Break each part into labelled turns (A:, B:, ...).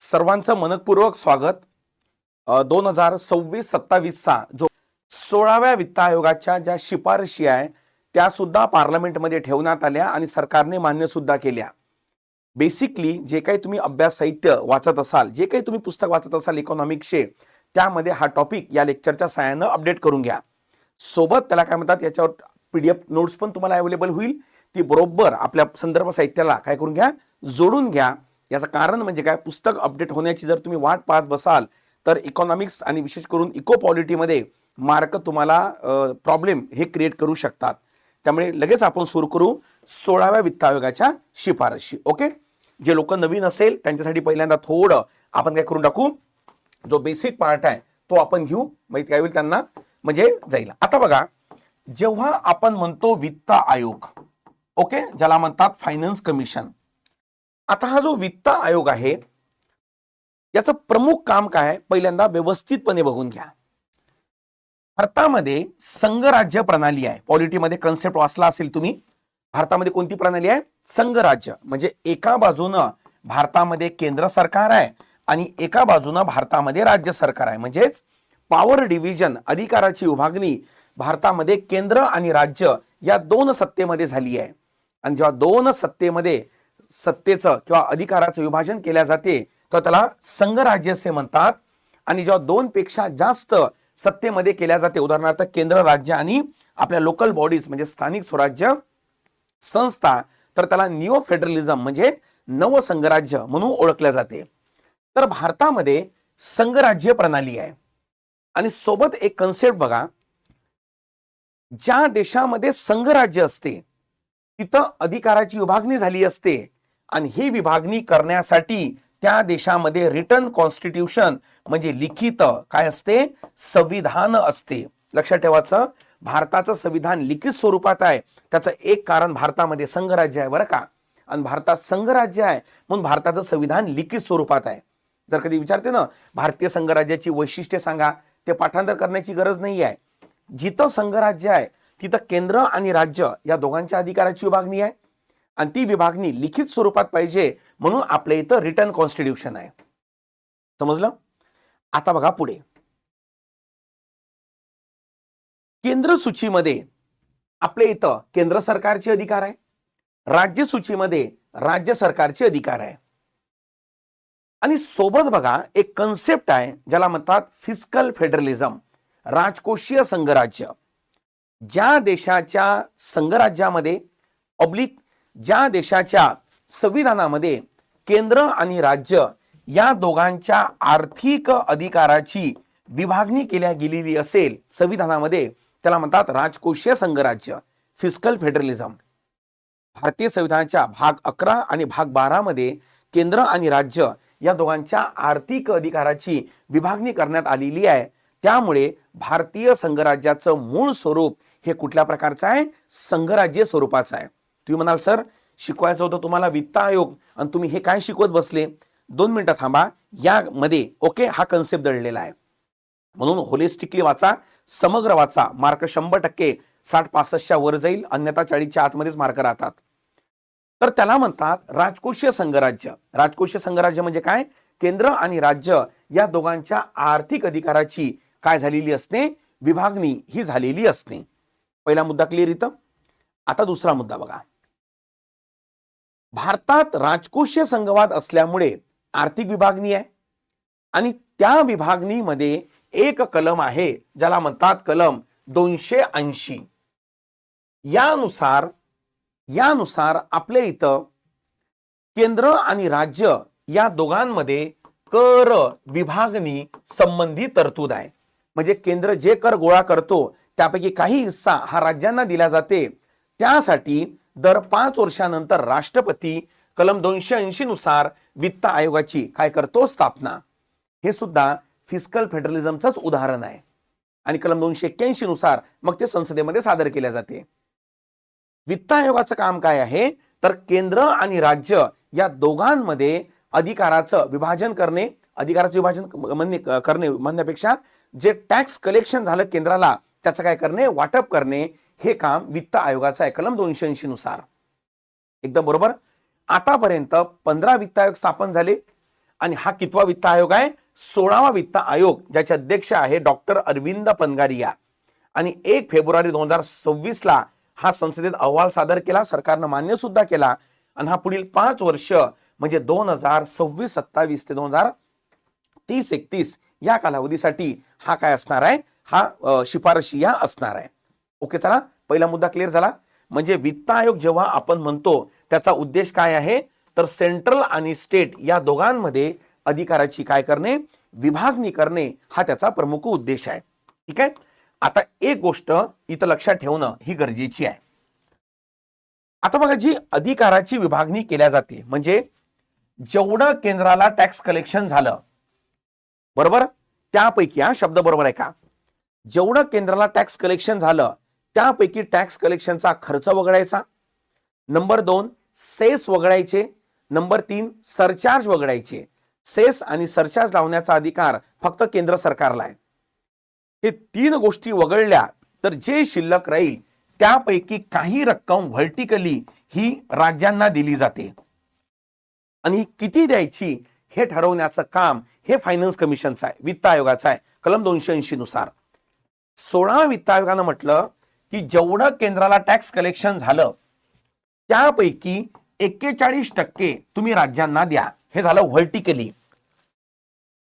A: सर्वांचं मनपूर्वक स्वागत. 2026-27चा जो 16व्या वित्त आयोगाच्या ज्या शिफारशी आहे त्या सुद्धा पार्लमेंटमध्ये ठेवण्यात आल्या आणि सरकारने मान्य सुद्धा केल्या. बेसिकली जे काही तुम्ही अभ्यास साहित्य वाचत असाल, जे काही तुम्ही पुस्तक वाचत असाल इकॉनॉमिक्सचे, त्यामध्ये हा टॉपिक या लेक्चरच्या सहाय्याने अपडेट करून घ्या. सोबत त्याला काय म्हणतात, याच्यावर PDF नोट्स पण तुम्हाला अवेलेबल होईल. ती बरोबर आपल्या संदर्भ साहित्याला काय करून घ्या, जोडून घ्या. याचं कारण म्हणजे काय, पुस्तक अपडेट होण्याची जर तुम्ही वाट पाहत बसाल तर इकॉनॉमिक्स आणि विशेष करून इको पॉलिटीमध्ये मार्क तुम्हाला प्रॉब्लेम हे क्रिएट करू शकतात. त्यामुळे लगेच आपण सुरू करू 16व्या वित्त आयोगाच्या शिफारशी. ओके, जे लोक नवीन असेल त्यांच्यासाठी पहिल्यांदा थोडं आपण काय करून टाकू, जो बेसिक पार्ट आहे तो आपण घेऊ, म्हणजे त्यावेळी त्यांना म्हणजे जाईल. आता बघा, जेव्हा आपण म्हणतो वित्त आयोग, ओके, ज्याला म्हणतात फायनान्स कमिशन. आता हा जो वित्त आयोग आहे याचं प्रमुख काम काय आहे, पहिल्यांदा व्यवस्थितपणे बघून घ्या. भारतामध्ये संघराज्य प्रणाली आहे. पॉलिटीमध्ये कन्सेप्ट वाचला असेल तुम्ही. भारतामध्ये कोणती प्रणाली आहे? संघराज्य. म्हणजे एका बाजूनं भारतामध्ये केंद्र सरकार आहे आणि एका बाजूनं भारतामध्ये राज्य सरकार आहे. म्हणजेच पॉवर डिव्हिजन, अधिकाराची विभागणी भारतामध्ये केंद्र आणि राज्य या दोन सत्तेमध्ये झाली आहे. आणि जेव्हा दोन सत्तेमध्ये सत्तेचं किंवा अधिकाराचं विभाजन केल्या जाते तर त्याला संघराज्य असे म्हणतात. आणि जेव्हा दोन पेक्षा जास्त सत्तेमध्ये केल्या जाते, उदाहरणार्थ केंद्र, राज्य आणि आपल्या लोकल बॉडीज म्हणजे स्थानिक स्वराज्य संस्था, तर त्याला निओ फेडरलिझम म्हणजे नव संघराज्य म्हणून ओळखले जाते. तर भारतामध्ये संघराज्य प्रणाली आहे. आणि सोबत एक कन्सेप्ट बघा, ज्या देशामध्ये संघराज्य असते तिथं अधिकाराची विभागणी झाली असते आणि ही विभागणी करण्यासाठी त्या देशामध्ये रिटन कॉन्स्टिट्यूशन म्हणजे लिखित काय असते, संविधान असते. लक्षात ठेवायचं, भारताचं संविधान लिखित स्वरूपात आहे. त्याचं एक कारण भारतामध्ये संघराज्य आहे बरं का. आणि भारतात संघराज्य आहे म्हणून भारताचं संविधान लिखित स्वरूपात आहे. जर कधी विचारते ना भारतीय संघराज्याची वैशिष्ट्ये सांगा, ते पाठांतर करण्याची गरज नाही आहे. जिथं संघराज्य आहे तिथं केंद्र आणि राज्य या दोघांच्या अधिकाराची विभागणी आहे आणि ती विभागणी लिखित स्वरूपात पाहिजे म्हणून आपल्या इथं रिटन कॉन्स्टिट्यूशन आहे. समजलं? आता बघा पुढे, केंद्र सूचीमध्ये आपल्या इथं केंद्र सरकारचे अधिकार आहे, राज्य सूचीमध्ये राज्य सरकारचे अधिकार आहे. आणि सोबत बघा एक कन्सेप्ट आहे ज्याला म्हणतात फिस्कल फेडरलिझम, राजकोषीय संघराज्य. ज्या देशाच्या संघराज्यामध्ये ज्या देशाच्या संविधानामध्ये केंद्र आणि राज्य या दोघांच्या आर्थिक अधिकाराची विभागणी केल्या गेलेली असेल संविधानामध्ये, त्याला म्हणतात राजकोषीय संघराज्य, फिस्कल फेडरलिझम. भारतीय संविधानाच्या भाग 11 आणि भाग 12 मध्ये केंद्र आणि राज्य या दोघांच्या आर्थिक अधिकाराची विभागणी करण्यात आलेली आहे. त्यामुळे भारतीय संघराज्याचं मूळ स्वरूप हे कुठल्या प्रकारचं आहे? संघराज्य स्वरूपाचं आहे. तुम्ही म्हणाल सर शिकवायचं होतं तुम्हाला वित्त आयोग आणि तुम्ही हे काय शिकवत बसले? 2 मिनिटं थांबा. यामध्ये ओके हा कन्सेप्ट दडलेला आहे म्हणून होलिस्टिकली वाचा, समग्र वाचा. मार्क 100% 60-65च्या वर जाईल, अन्यथा 40च्या आतमध्येच मार्क राहतात. तर त्याला म्हणतात राजकोषीय संघराज्य. राजकोषीय संघराज्य म्हणजे काय? केंद्र आणि राज्य या दोघांच्या आर्थिक अधिकाराची काय झालेली असते? विभागणी ही झालेली असते. पहिला मुद्दा क्लिअर इथं. आता दुसरा मुद्दा बघा, भारतात राजकोषीय संघवाद असल्यामुळे आर्थिक विभागणी आहे आणि त्या विभागणीमध्ये एक कलम आहे ज्याला म्हणतात कलम 280. यानुसार आपल्या इथं केंद्र आणि राज्य या दोघांमध्ये कर विभागणी संबंधी तरतूद आहे. म्हणजे केंद्र जे कर गोळा करतो त्यापैकी काही हिस्सा हा राज्यांना दिला जाते. त्यासाठी दर 5 वर्षानंतर राष्ट्रपती कलम 280 नुसार वित्त आयोगाची काय करतो? स्थापना. हे सुद्धा फिस्कल फेडरलिझमचंच उदाहरण आहे. आणि कलम 281 नुसार मग ते संसदेमध्ये सादर केले जाते. वित्त आयोगाचं काम काय आहे? तर केंद्र आणि राज्य या दोघांमध्ये अधिकाराचं विभाजन करणे, अधिकाराचं विभाजन करणे म्हणण्यापेक्षा जे टॅक्स कलेक्शन झालं केंद्राला त्याचं काय करणे? वाटप करणे. हे काम वित्त आयोगाचं आहे कलम 280 नुसार. एकदम बरोबर. आतापर्यंत 15 वित्त आयोग स्थापन झाले आणि हा कितवा वित्त आयोग आहे? 16वा वित्त आयोग, ज्याचे अध्यक्ष आहे डॉक्टर अरविंद पनगारिया. आणि 1 फेब्रुवारी 2026 ला हा संसदेत अहवाल सादर केला, सरकारनं मान्य सुद्धा केला. आणि हा पुढील 5 वर्ष म्हणजे 2026-27 ते 2030-31 या कालावधीसाठी हा काय असणार आहे? हा शिफारशी या असणार आहे. ओके, चला पहिला मुद्दा क्लिअर झाला. म्हणजे वित्त आयोग जेव्हा आपण म्हणतो त्याचा उद्देश काय आहे, तर सेंट्रल आणि स्टेट या दोघांमध्ये अधिकाराची काय करणे, विभागणी करणे, हा त्याचा प्रमुख उद्देश आहे. ठीक आहे. आता एक गोष्ट इथं लक्षात ठेवणं ही गरजेची आहे. आता बघा, जी अधिकाराची विभागणी केल्या जाते म्हणजे जेवढं केंद्राला टॅक्स कलेक्शन झालं, बरोबर, त्यापैकी, हा शब्द बरोबर आहे का, जेवढं केंद्राला टॅक्स कलेक्शन झालं त्यापैकी टॅक्स कलेक्शनचा खर्च वगळायचा. नंबर 2 सेस वगळायचे. नंबर 3 सरचार्ज वगळायचे. सेस आणि सरचार्ज लावण्याचा अधिकार फक्त केंद्र सरकारला आहे. हे 3 गोष्टी वगळल्या तर जे शिल्लक राहील त्यापैकी काही रक्कम व्हर्टिकली ही राज्यांना दिली जाते. आणि किती द्यायची हे ठरवण्याचं काम हे फायनान्स कमिशनचं आहे, वित्त आयोगाचं आहे, कलम 280 नुसार. 16 वित्त आयोगानं म्हटलं की जेवढं केंद्राला टॅक्स कलेक्शन झालं त्यापैकी 41% तुम्ही राज्यांना द्या. हे झालं व्हर्टिकली.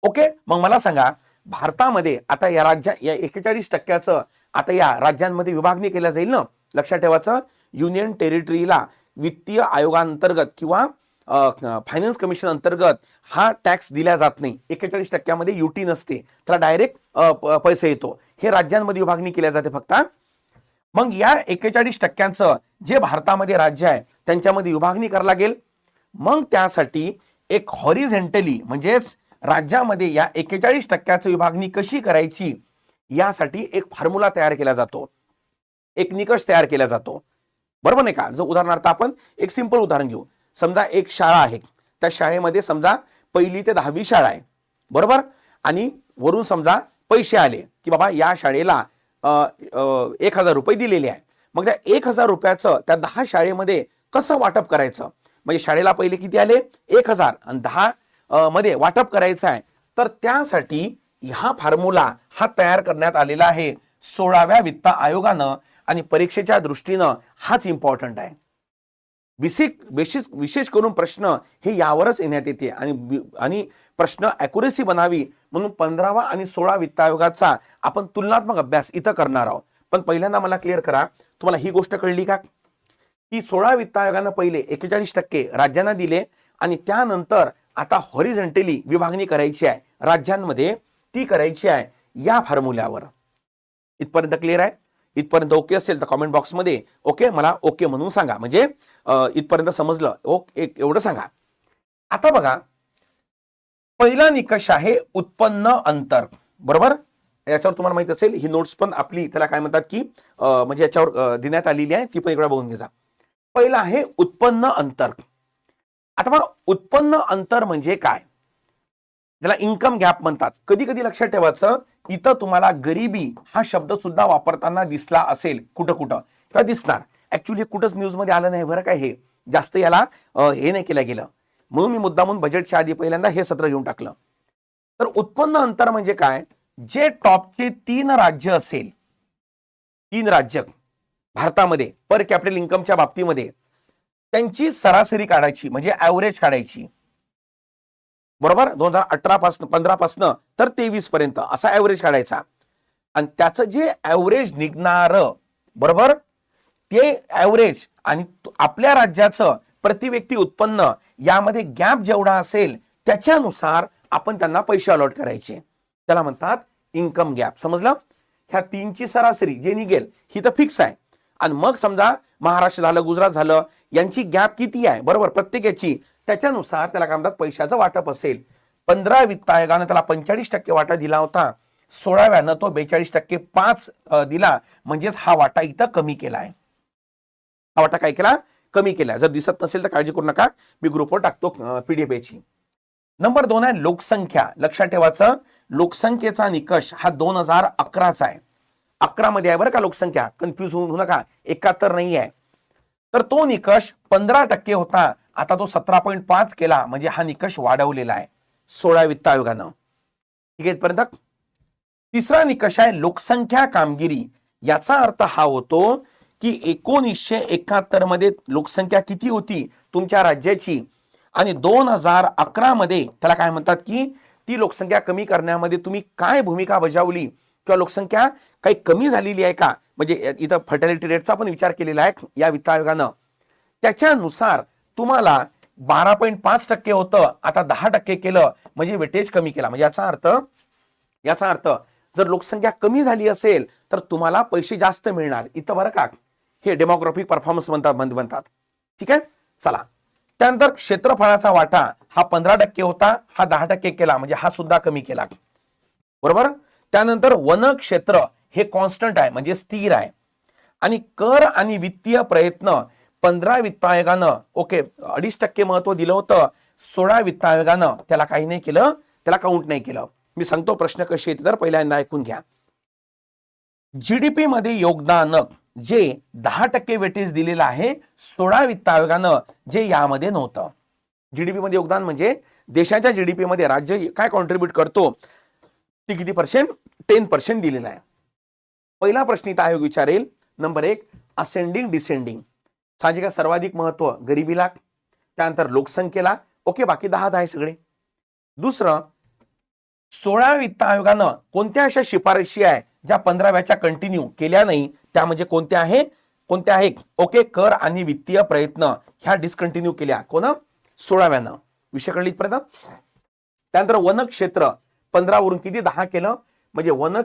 A: ओके, मग मला सांगा, भारतामध्ये आता या 41% आता या राज्यांमध्ये विभागणी केल्या जाईल ना. लक्षात ठेवायचं, युनियन टेरिटरीला वित्तीय आयोगांतर्गत किंवा फायनान्स कमिशन अंतर्गत हा टॅक्स दिला जात नाही. 41% युटी नसते, त्याला डायरेक्ट पैसे येतो. हे राज्यांमध्ये विभागणी केल्या जाते फक्त. मग या 41% जे भारतामध्ये राज्य आहे त्यांच्यामध्ये विभागणी करायला लागेल. मग त्यासाठी एक हॉरिझॉन्टली म्हणजेच राज्यामध्ये या 41% विभागणी कशी करायची यासाठी एक फॉर्म्युला तयार केला जातो, एक निकष तयार केला जातो. बरोबर नाही का? जर उदाहरणार्थ आपण एक सिंपल उदाहरण घेऊ. समजा एक शाळा आहे, त्या शाळेमध्ये समजा 1ली ते 10वी शाळा आहे, बरोबर, आणि वरून समजा पैसे आले की बाबा या शाळेला 1000 रुपये दिलेले आहे. मग त्या 1000 रुपयाचं त्या 10 शाळेमध्ये कसं वाटप करायचं, म्हणजे शाळेला पहिले किती आले 1000 आणि 10 मध्ये वाटप करायचं आहे. तर त्यासाठी हा फॉर्म्युला हा तयार करण्यात आलेला आहे 16व्या वित्त आयोगानं. आणि परीक्षेच्या दृष्टीनं हाच इम्पॉर्टंट आहे. विशेष करून प्रश्न हे यावरच येण्यात येते. आणि प्रश्न ॲक्युरेसी बनावी म्हणून 15वा आणि 16 वित्त आयोगाचा आपण तुलनात्मक अभ्यास इथं करणार आहोत. पण पहिल्यांदा मला क्लिअर करा, तुम्हाला ही गोष्ट कळली का की 16 वित्त आयोगानं पहिले 41% राज्यांना दिले आणि त्यानंतर आता हॉरिझॉन्टली विभागणी करायची आहे राज्यांमध्ये, ती करायची आहे या फॉर्म्युल्यावर. इथपर्यंत क्लिअर आहे? इथपर्यंत ओके असेल तर कॉमेंट बॉक्समध्ये ओके मला ओके म्हणून सांगा. म्हणजे इथपर्यंत समजलं ओके एवढं सांगा. आता बघा, पहिला निकष आहे उत्पन्न अंतर. बरोबर, याच्यावर तुम्हाला माहित असेल, ही नोट्स पण आपली त्याला काय म्हणतात की म्हणजे याच्यावर देण्यात आलेली आहे, ती पण इकडे बघून घ्या. पहिला आहे उत्पन्न अंतर. आता बघा, उत्पन्न अंतर म्हणजे काय, त्याला इन्कम गॅप म्हणतात. कधी कधी लक्षात ठेवायचं, इथं तुम्हाला गरिबी हा शब्द सुद्धा वापरताना दिसला असेल कुठं किंवा दिसणार. ऍक्च्युली कुठंच न्यूज मध्ये आलं नाही बरं काय, हे जास्त याला हे नाही केलं गेलं, म्हणून मी मुद्दामून बजेटच्या आधी पहिल्यांदा हे सत्र घेऊन टाकलं. तर उत्पन्न अंतर म्हणजे काय, जे टॉपचे 3 राज्य असेल, 3 राज्य भारतामध्ये पर कॅपिटल इन्कमच्या बाबतीमध्ये, त्यांची सरासरी काढायची म्हणजे ऍव्हरेज काढायची. बरोबर, 2018 पासून 15 पासून तर 23 पर्यंत असा ऍव्हरेज काढायचा. आणि त्याचं जे ऍव्हरेज निघणार, बरोबर, ते ऍव्हरेज आणि आपल्या राज्याचं प्रति व्यक्ती उत्पन्न यामध्ये गॅप जेवढा असेल त्याच्यानुसार आपण त्यांना पैसे अलॉट करायचे. त्याला म्हणतात इन्कम गॅप. समजलं? ह्या 3ची सरासरी जे निघेल ही तर फिक्स आहे. आणि मग समजा महाराष्ट्र झालं, गुजरात झालं, यांची गॅप किती आहे, बरोबर, प्रत्येकाची, त्याच्यानुसार त्याला काय म्हणतात पैशाचं वाटप असेल. 15 वित्त आयोगानं त्याला 45% वाटा दिला होता, 16व्यानं तो 42% 5 दिला. म्हणजेच हा वाटा इथं कमी केला आहे. हा वाटा काय केला, कमी केला. जर दिसत नसेल तर काळजी करू नका, मी ग्रुपवर टाकतो PDF याची. नंबर 2 आहे लोकसंख्या. लक्षात ठेवायचं, लोकसंख्येचा निकष हा 2011चा आहे. 11 मध्ये आहे बरं का लोकसंख्या, कन्फ्यूज होऊ नका, 71 नाही आहे. तर तो निकष 15% होता, आता तो 17.5 केला, म्हणजे हा निकष वाढवलेला आहे. 16 वित्त आयोगानं. ठीक आहे इथपर्यंत. तिसरा निकष आहे लोकसंख्या कामगिरी. याचा अर्थ हा होतो की 1971 मध्ये लोकसंख्या किती होती तुमच्या राज्याची आणि 2011 मध्ये त्याला काय म्हणतात की ती लोकसंख्या कमी करण्यामध्ये तुम्ही काय भूमिका बजावली किंवा लोकसंख्या काही कमी झालेली आहे का, म्हणजे इथं फर्टिलिटी रेटचा पण विचार केलेला आहे या वित्त आयोगानं. त्याच्यानुसार तुम्हाला 12.5% होतं, आता 10% केलं, म्हणजे वेटेज कमी केला. म्हणजे याचा अर्थ जर लोकसंख्या कमी झाली असेल तर तुम्हाला पैसे जास्त मिळणार इथं बरं का. हे डेमोग्राफिक परफॉर्मन्स म्हणतात. ठीक आहे चला. त्यानंतर क्षेत्रफळाचा वाटा हा 15% होता, हा 10% केला, म्हणजे हा सुद्धा कमी केला. बरोबर. त्यानंतर वन क्षेत्र हे कॉन्स्टंट आहे म्हणजे स्थिर आहे. आणि कर आणि वित्तीय प्रयत्न 15 वित्त आयोगानं 2.5% महत्व दिलं होतं. 16 वित्त आयोगानं त्याला काही नाही केलं, त्याला काउंट नाही केलं. मी सांगतो प्रश्न कसे येते तर पहिल्यांदा ऐकून घ्या. जीडीपी मध्ये योगदान जे 10% वेटेज दिलेलं आहे 16 वित्त आयोगानं, जे यामध्ये नव्हतं. जीडीपी मध्ये योगदान म्हणजे देशाच्या जीडीपी मध्ये राज्य काय कॉन्ट्रीब्यूट करतो ती किती पर्सेंट, 10% दिलेला आहे. पहिला प्रश्न इथं आयोग विचारेल. Number 1 ascending descending. साहजिक सर्वाधिक महत्व गरिबीला, त्यानंतर लोकसंख्येला. बाकी 10 आहे सगळे. दुसरं 16 वित्त आयोगानं कोणत्या अशा शिफारशी आहे ज्या 15व्याच्या कंटिन्यू केल्या नाही, त्या म्हणजे कोणत्या आहे कर आणि वित्तीय प्रयत्न ह्या डिस्कंटिन्यू केल्या. कोण? 16व्यानं. विषय कळली इथपर्यंत. त्यानंतर वन क्षेत्र 15 वरून किती 10 केलं, म्हणजे वन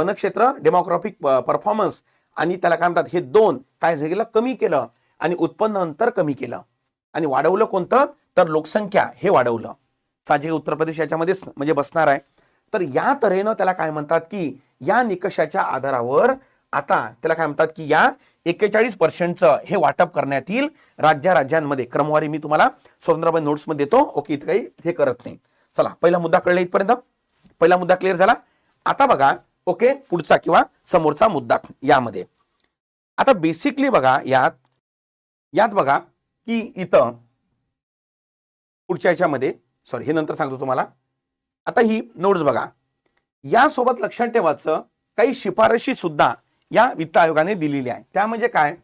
A: क्षेत्र डेमोग्राफिक परफॉर्मन्स आणि त्याला काय म्हणतात हे दोन काय झालं कमी केलं आणि उत्पन्न अंतर कमी केलं. आणि वाढवलं कोणतं तर लोकसंख्या हे वाढवलं. साहजिक उत्तर प्रदेश याच्यामध्ये म्हणजे बसणार आहे. तर या तऱ्हेनं त्याला काय म्हणतात की या निकषाच्या आधारावर आता त्याला काय म्हणतात की या 41% हे वाटप करण्यात येईल राज्यांमध्ये. क्रमवारी मी तुम्हाला स्वतंत्रपणे नोट्स मध्ये देतो. इथं काही हे करत नाही. चला पहिला मुद्दा कळला इथपर्यंत. पहिला मुद्दा क्लिअर झाला. आता बघा पुढचा किंवा समोरचा मुद्दा यामध्ये. आता बेसिकली बघा यात बघा की इथं पुढच्या याच्यामध्ये हे नंतर सांगतो तुम्हाला. आता ही नोट्स बघा. यासोबत लक्षात ठेवायचं काही शिफारशी सुद्धा या वित्त आयोगाने दिलेली आहे. त्या म्हणजे काय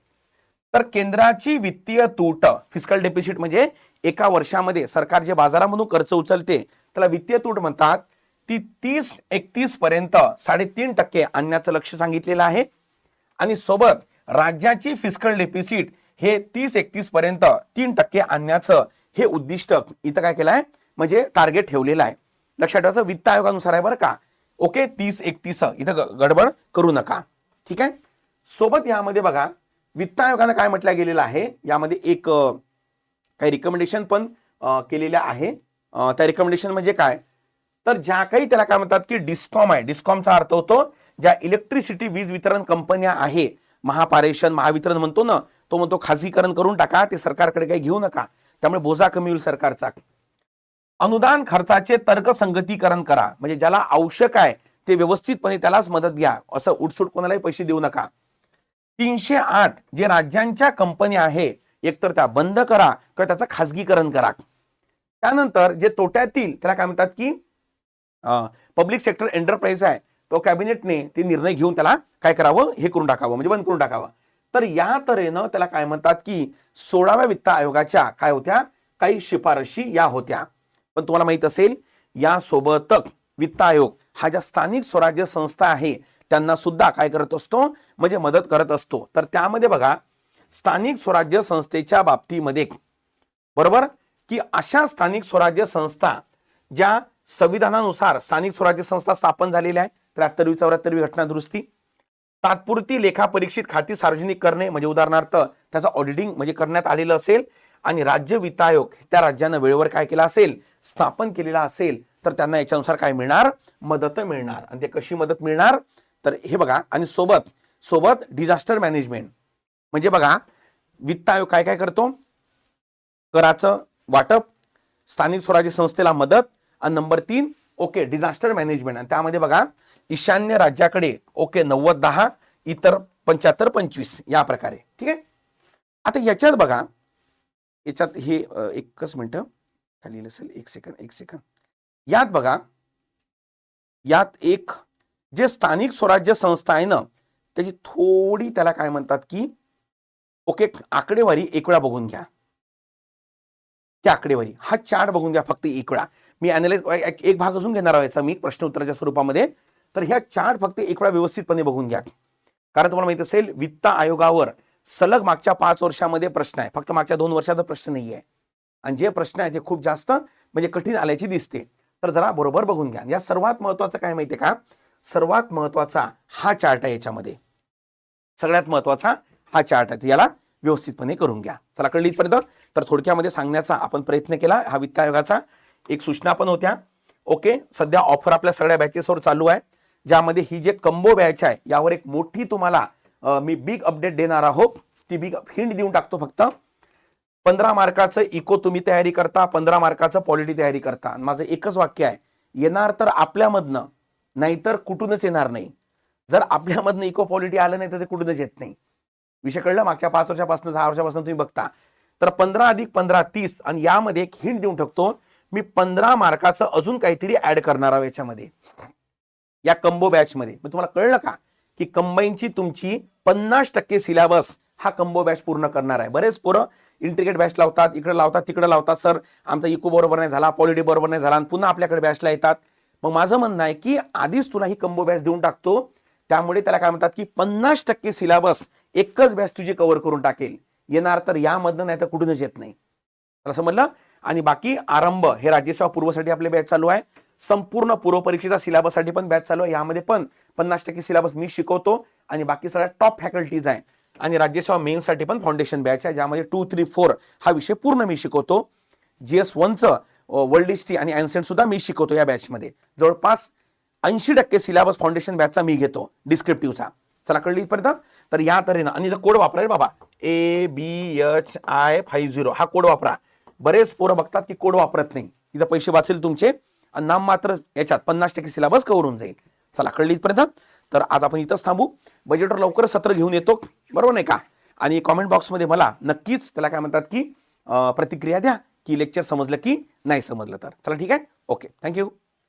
A: तर केंद्राची वित्तीय तूट, फिस्कल डेफिसिट म्हणजे एका वर्षामध्ये सरकार जे बाजारामधून कर्ज उचलते त्याला वित्तीय तूट म्हणतात. ती 30-31 पर्यंत 3.5% आणण्याचं लक्ष सांगितलेलं आहे. आणि सोबत राज्याची फिस्कल डेफिसिट हे 30-31 पर्यंत 3% आणण्याचं हे उद्दिष्ट इथं काय केलं आहे म्हणजे टार्गेट ठेवलेलं आहे. लक्षात ठेवायचं वित्त आयोगानुसार आहे बरं का. 30-31 इथं गडबड करू नका. ठीक आहे. सोबत यामध्ये बघा वित्त आयोगानं काय म्हटलं गेलेलं आहे यामध्ये एक काही रिकमेंडेशन पण केलेल्या आहे. त्या रिकमेंडेशन म्हणजे काय तर ज्या काही त्याला काय म्हणतात की डिस्कॉम आहे, डिस्कॉमचा अर्थ होतो ज्या इलेक्ट्रिसिटी वीज वितरण कंपन्या आहे, महापारेषण महावितरण म्हणतो ना, तो म्हणतो खाजगीकरण करून टाका, ते सरकारकडे काही घेऊ नका, त्यामुळे बोजा कमी होईल सरकारचा. अनुदान खर्चाचे तर्कसंगतीकरण करा, म्हणजे ज्याला आवश्यक आहे ते व्यवस्थितपणे त्यालाच मदत द्या, असं उठसूट कोणालाही पैसे देऊ नका. 308 जे राज्यांच्या कंपन्या आहे एकतर त्या बंद करा किंवा त्याचं खाजगीकरण करा. त्यानंतर जे तोट्यातील त्याला काय म्हणतात की पब्लिक सेक्टर एंटरप्राइज आहे तो कॅबिनेटने ते निर्णय घेऊन त्याला काय करावं हे करून टाकावं म्हणजे बंद करून टाकावं. तर या तऱ्हेनं त्याला काय म्हणतात की 16व्या वित्त आयोगाच्या काय होत्या काही शिफारशी या होत्या. पण तुम्हाला माहित असेल यासोबत वित्त आयोग हा ज्या स्थानिक स्वराज्य संस्था आहे त्यांना सुद्धा काय करत असतो म्हणजे मदत करत असतो. तर त्यामध्ये बघा स्थानिक स्वराज्य संस्थेच्या बाबतीमध्ये बरोबर की अशा स्थानिक स्वराज्य संस्था ज्या संविधानानुसार स्थानिक स्वराज्य संस्था स्थापन झालेल्या आहे 73-84 घटना दुरुस्ती, तात्पुरती लेखा परीक्षित खाती सार्वजनिक करणे म्हणजे उदाहरणार्थ त्याचं ऑडिटिंग म्हणजे करण्यात आलेलं असेल आणि राज्य वित्त आयोग त्या राज्यानं वेळेवर काय केला असेल स्थापन केलेला असेल तर त्यांना याच्यानुसार काय मिळणार मदत मिळणार. आणि ते कशी मदत मिळणार तर हे बघा. आणि सोबत डिझास्टर मॅनेजमेंट म्हणजे बघा वित्त आयोग काय काय करतो कराचं वाटप, स्थानिक स्वराज्य संस्थेला मदत आणि नंबर 3 डिझास्टर मॅनेजमेंट. आणि त्यामध्ये बघा ईशान्य राज्याकडे 90-10 इतर 75-25 या प्रकारे. ठीक आहे. आता याच्यात बघा याच्यात हे एकच मिनिट काय लिहिलं असेल, एक सेकंद. यात बघा, यात एक जे स्थानिक स्वराज्य संस्था आहे ना, त्याची थोडी त्याला काय म्हणतात की ओके आकडेवारी एक वेळा बघून घ्या. त्या आकडेवारी हा चार्ट बघून घ्या फक्त एक वेळा. मी अॅनालाइज एक भाग अजून घेणार आहे मी प्रश्न उत्तराच्या स्वरूपामध्ये. तर ह्या चार्ट फक्त एक वेळा व्यवस्थितपणे बघून घ्या. कारण तुम्हाला माहित असेल वित्त आयोगावर सलग मागच्या 5 वर्षामध्ये प्रश्न आहे, फक्त मागच्या 2 वर्षाचा प्रश्न नाही आहे. आणि जे प्रश्न आहे ते खूप जास्त म्हणजे कठीण आल्याची दिसते. तर जरा बरोबर बघून घ्या. या सर्वात महत्वाचं काय माहितीये का, सर्वात महत्वाचा हा चार्ट आहे. याच्यामध्ये सगळ्यात महत्वाचा हा चार्ट आहे, याला व्यवस्थितपणे करून घ्या. चला कळली इथपर्यंत. तर थोडक्यामध्ये सांगण्याचा आपण प्रयत्न केला. हा वित्त आयोगाचा एक सूचना पण होत्या. ओके, सध्या ऑफर आपल्या सगळ्या बॅचेसवर चालू आहे, ज्यामध्ये ही जे कंबो बॅच आहे यावर एक मोठी तुम्हाला मी बिग अपडेट देणार आहोत. ती बिग हिंट देऊन टाकतो. फक्त 15 मार्काचं इको तुम्ही तयारी करता, 15 मार्काचं पॉलिटी तयारी करता. माझं एकच वाक्य आहे, येणार तर आपल्यामधनं, नाहीतर कुठूनच येणार नाही. जर आपल्यामधनं इको पॉलिटी आलं नाही तर ते कुठूनच येत नाही. विषय कळलं. मागच्या 5 वर्षापासून 6 वर्षापासून तुम्ही बघता. तर 15 अधिक 15 30. आणि यामध्ये एक हिंट देऊन टाकतो, मी 15 मार्काचं अजून काहीतरी ऍड करणार आहे याच्यामध्ये, या कंबो बॅच मध्ये. मग तुम्हाला कळलं का की कंबाईनची तुमची 50% सिलेबस हा कंबो बॅच पूर्ण करणार आहे. बरेच पोरं इंटिग्रेट बॅच लावतात, इकडे लावतात तिकडे लावतात, सर आमचा इको बरोबर नाही झाला, पॉलिटी बरोबर नाही झाला, आणि पुन्हा आपल्याकडे बॅचला येतात. मग माझं म्हणणं आहे की आधीच तुला ही कंबो बॅच देऊन टाकतो, त्यामुळे त्याला काय म्हणतात की 50% सिलेबस एकच बॅच तुझी कव्हर करून टाकेल. येणार तर यामधनं, नाही तर कुठूनच येत नाही. असं म्हणलं. आणि बाकी आरंभ हे राज्यसेवा पूर्वसाठी आपले बॅच चालू आहे. संपूर्ण पूर्व परीक्षेचा सिलेबससाठी पण बॅच चालू आहे. यामध्ये पण 50% सिलेबस मी शिकवतो आणि बाकी सगळ्या टॉप फॅकल्टीज आहे. आणि राज्यसेवा मेन्ससाठी पण फाउंडेशन बॅच आहे, ज्यामध्ये 2, 3, 4 हा विषय पूर्ण मी शिकवतो. GS1चं वर्ल्ड हिस्ट्री आणि एन्सेंट सुद्धा मी शिकवतो या बॅचमध्ये. जवळपास 80% सिलेबस फाउंडेशन बॅचचा मी घेतो, डिस्क्रिप्टिव्हचा. चला कळली इथपर्यंत. तर या तऱ्हेनं, आणि कोड वापरा बाबा, ABHI50 हा कोड वापरा. बरेच पोरं बघतात की कोड वापरत नाही, तिथं पैसे वाचेल तुमचे आणि नाम मात्र याच्यात 50% सिलेबस कव्हर होऊन जाईल. चला कळली इथपर्यंत. तर आज आपण इथंच थांबू. बजेटवर लवकरच सत्र घेऊन येतो, बरोबर नाही का. आणि कॉमेंट बॉक्समध्ये मला नक्कीच त्याला काय म्हणतात की प्रतिक्रिया द्या की लेक्चर समजलं की नाही समजलं तर. चला ठीक आहे, ओके, थँक्यू.